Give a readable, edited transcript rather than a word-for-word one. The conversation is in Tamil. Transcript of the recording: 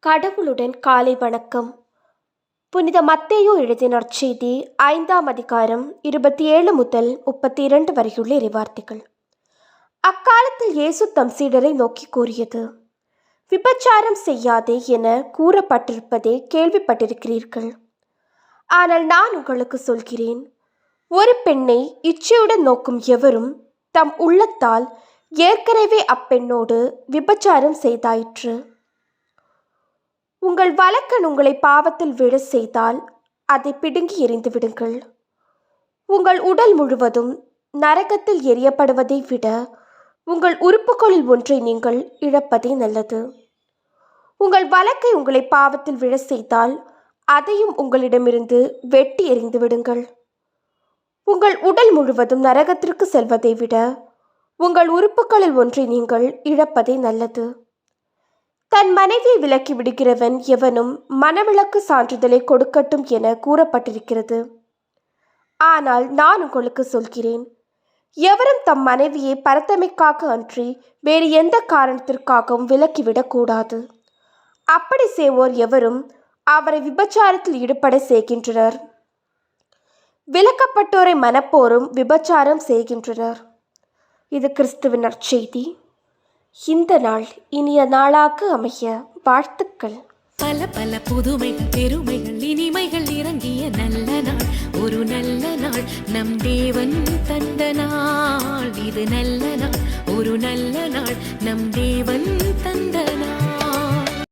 கடவுளுடன் காலை வணக்கம். புனித மத்தேயு எழுதிய நற்செய்தி 5ஆம் அதிகாரம் 27 முதல் 32 வரையுள்ள இறைவார்த்தைகள். அக்காலத்தில் இயேசு தம் சீடரை நோக்கி கூறியது: விபச்சாரம் செய்யாதே என கூறப்பட்டிருப்பதை கேள்விப்பட்டிருக்கிறீர்கள். ஆனால் நான் உங்களுக்கு சொல்கிறேன், ஒரு பெண்ணை இச்சையுடன் நோக்கும் எவரும் தம் உள்ளத்தால் ஏற்கனவே அப்பெண்ணோடு விபச்சாரம் செய்தாயிற்று. உங்கள் வலக்கண் உங்களை பாவத்தில் விழ செய்தால் அதை பிடுங்கி எறிந்து விடுங்கள். உங்கள் உடல் முழுவதும் நரகத்தில் எரியப்படுவதை விட உங்கள் உறுப்புகளில் ஒன்றை நீங்கள் இழப்பதே நல்லது. உங்கள் வலக்கை உங்களை பாவத்தில் விழ செய்தால் அதையும் உங்களிடமிருந்து வெட்டி எறிந்து விடுங்கள். உங்கள் உடல் முழுவதும் நரகத்திற்கு செல்வதை விட உங்கள் உறுப்புகளில் ஒன்றை நீங்கள் இழப்பதே நல்லது. தன் மனைவியை விலக்கி விடுகிறவன் எவனும் மனவிலக்கு சான்றிதழை கொடுக்கட்டும் என கூறப்பட்டிருக்கிறது. ஆனால் நான் உங்களுக்கு சொல்கிறேன், எவரும் தம் மனைவியை பரத்தமைக்காக அன்றி வேறு எந்த காரணத்திற்காகவும் விலக்கிவிடக்கூடாது. அப்படி செய்வோர் எவரும் அவரை விபச்சாரத்தில் ஈடுபட செய்கின்றனர். விலக்கப்பட்டோரை மனப்போரும் விபச்சாரம் செய்கின்றனர். இது கிறிஸ்துவின் நற்செய்தி. இந்த நாள் இனிய நாளாக அமைய வாழ்த்துக்கள். பல பல புதுமைகள், பெருமைகள், இனிமைகள் இறங்கிய நல்ல நாள், ஒரு நல்ல நாள் நம்